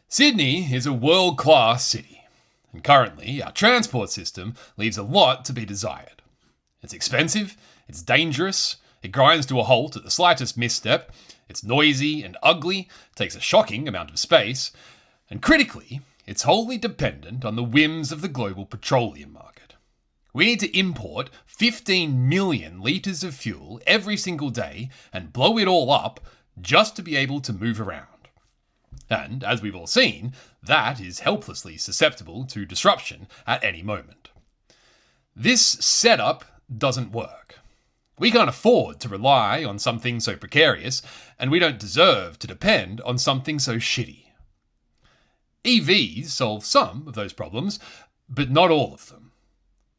Sydney is a world-class city, and currently our transport system leaves a lot to be desired. It's expensive, it's dangerous, it grinds to a halt at the slightest misstep, it's noisy and ugly, takes a shocking amount of space, and critically, it's wholly dependent on the whims of the global petroleum market. We need to import 15 million litres of fuel every single day and blow it all up just to be able to move around. And, as we've all seen, that is helplessly susceptible to disruption at any moment. This setup doesn't work. We can't afford to rely on something so precarious, and we don't deserve to depend on something so shitty. EVs solve some of those problems, but not all of them.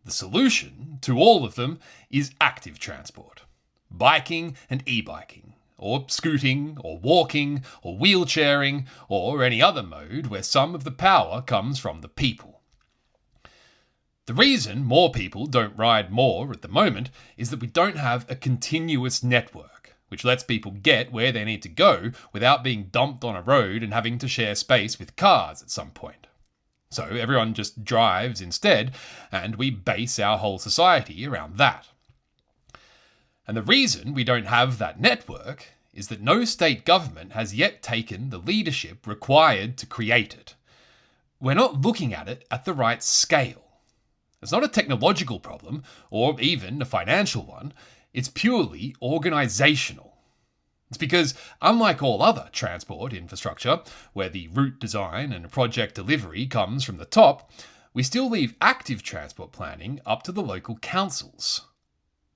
The solution to all of them is active transport. Biking and e-biking, or scooting, or walking, or wheelchairing, or any other mode where some of the power comes from the people. The reason more people don't ride more at the moment is that we don't have a continuous network, which lets people get where they need to go without being dumped on a road and having to share space with cars at some point. So everyone just drives instead, and we base our whole society around that. And the reason we don't have that network is that no state government has yet taken the leadership required to create it. We're not looking at it at the right scale. It's not a technological problem, or even a financial one. It's purely organisational. It's because, unlike all other transport infrastructure, where the route design and project delivery comes from the top, we still leave active transport planning up to the local councils.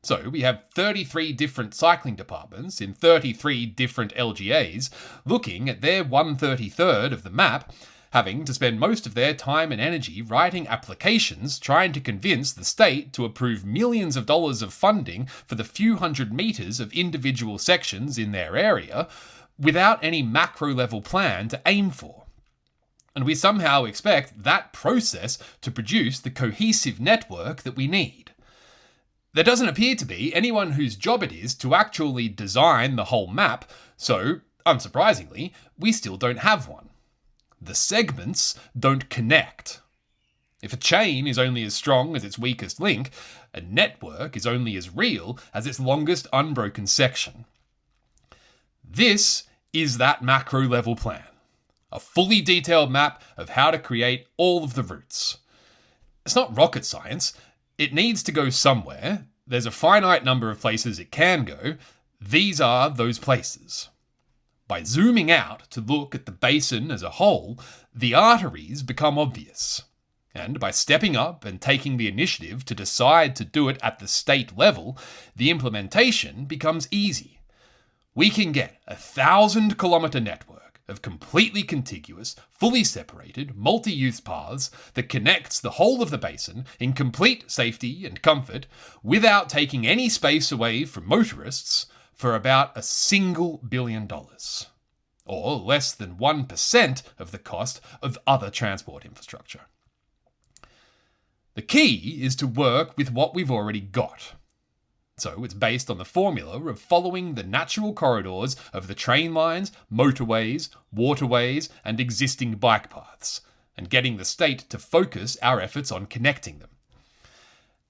So we have 33 different cycling departments in 33 different LGAs looking at their 1/33 of the map, having to spend most of their time and energy writing applications trying to convince the state to approve millions of dollars of funding for the few hundred metres of individual sections in their area without any macro-level plan to aim for. And we somehow expect that process to produce the cohesive network that we need. There doesn't appear to be anyone whose job it is to actually design the whole map, so, unsurprisingly, we still don't have one. The segments don't connect. If a chain is only as strong as its weakest link, a network is only as real as its longest unbroken section. This is that macro-level plan. A fully detailed map of how to create all of the routes. It's not rocket science. It needs to go somewhere. There's a finite number of places it can go. These are those places. By zooming out to look at the basin as a whole, the arteries become obvious. And by stepping up and taking the initiative to decide to do it at the state level, the implementation becomes easy. We can get a 1,000-kilometre network of completely contiguous, fully separated, multi-use paths that connects the whole of the basin in complete safety and comfort without taking any space away from motorists for about $1 billion, or less than 1% of the cost of other transport infrastructure. The key is to work with what we've already got. So it's based on the formula of following the natural corridors of the train lines, motorways, waterways, and existing bike paths, and getting the state to focus our efforts on connecting them.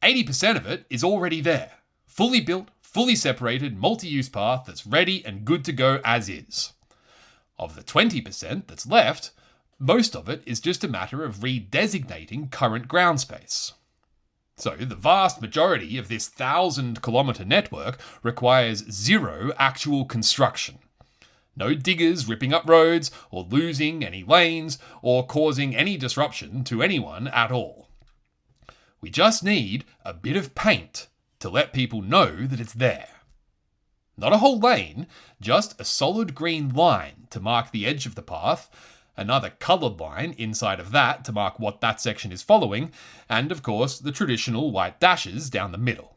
80% of it is already there, fully built, fully separated, multi-use path that's ready and good to go as is. Of the 20% that's left, most of it is just a matter of redesignating current ground space. So the vast majority of this 1,000-kilometre network requires zero actual construction. No diggers ripping up roads or losing any lanes or causing any disruption to anyone at all. We just need a bit of paint to let people know that it's there. Not a whole lane, just a solid green line to mark the edge of the path, another coloured line inside of that to mark what that section is following, and of course the traditional white dashes down the middle.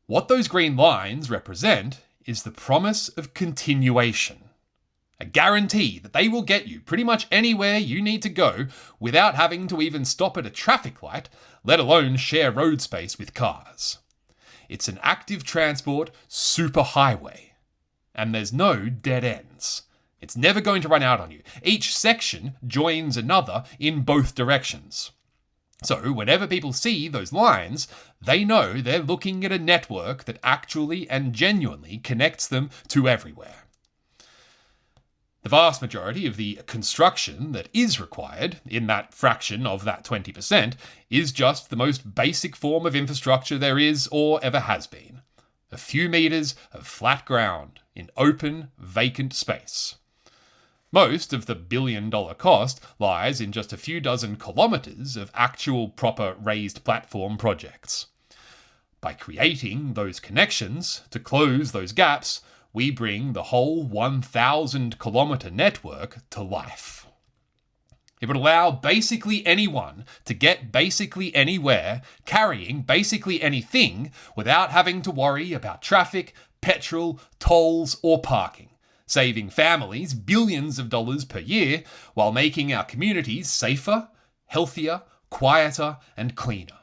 What those green lines represent is the promise of continuation. A guarantee that they will get you pretty much anywhere you need to go without having to even stop at a traffic light, let alone share road space with cars. It's an active transport superhighway. And there's no dead ends. It's never going to run out on you. Each section joins another in both directions. So whenever people see those lines, they know they're looking at a network that actually and genuinely connects them to everywhere. The vast majority of the construction that is required, in that fraction of that 20%, is just the most basic form of infrastructure there is or ever has been. A few meters of flat ground in open, vacant space. Most of the billion-dollar cost lies in just a few dozen kilometers of actual proper raised platform projects. By creating those connections to close those gaps, we bring the whole 1,000-kilometer network to life. It would allow basically anyone to get basically anywhere, carrying basically anything, without having to worry about traffic, petrol, tolls, or parking, saving families billions of dollars per year while making our communities safer, healthier, quieter, and cleaner.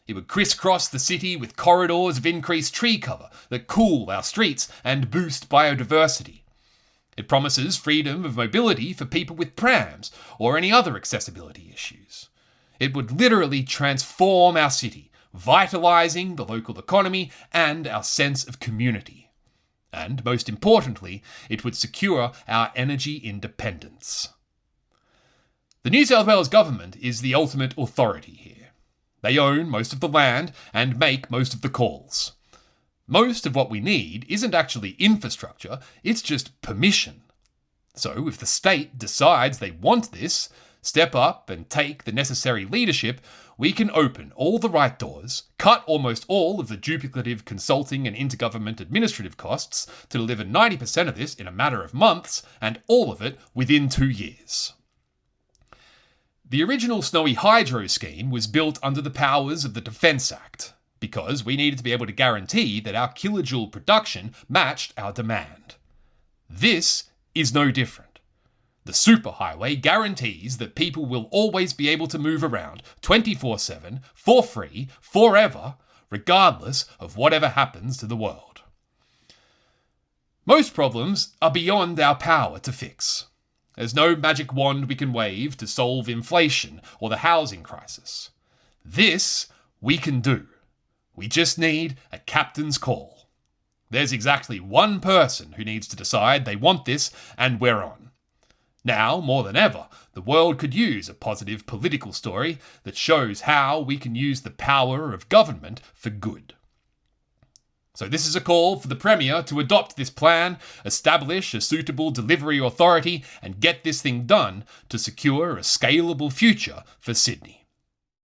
It would crisscross the city with corridors of increased tree cover that cool our streets and boost biodiversity. It promises freedom of mobility for people with prams or any other accessibility issues. It would literally transform our city, vitalizing the local economy and our sense of community. And, most importantly, it would secure our energy independence. The New South Wales government is the ultimate authority here. They own most of the land and make most of the calls. Most of what we need isn't actually infrastructure, it's just permission. So if the state decides they want this, step up and take the necessary leadership, we can open all the right doors, cut almost all of the duplicative consulting and intergovernment administrative costs to deliver 90% of this in a matter of months, and all of it within 2 years. The original Snowy Hydro scheme was built under the powers of the Defence Act, because we needed to be able to guarantee that our kilojoule production matched our demand. This is no different. The Superhighway guarantees that people will always be able to move around 24/7, for free, forever, regardless of whatever happens to the world. Most problems are beyond our power to fix. There's no magic wand we can wave to solve inflation or the housing crisis. This we can do. We just need a captain's call. There's exactly one person who needs to decide they want this, and we're on. Now, more than ever, the world could use a positive political story that shows how we can use the power of government for good. So this is a call for the Premier to adopt this plan, establish a suitable delivery authority, and get this thing done to secure a scalable future for Sydney.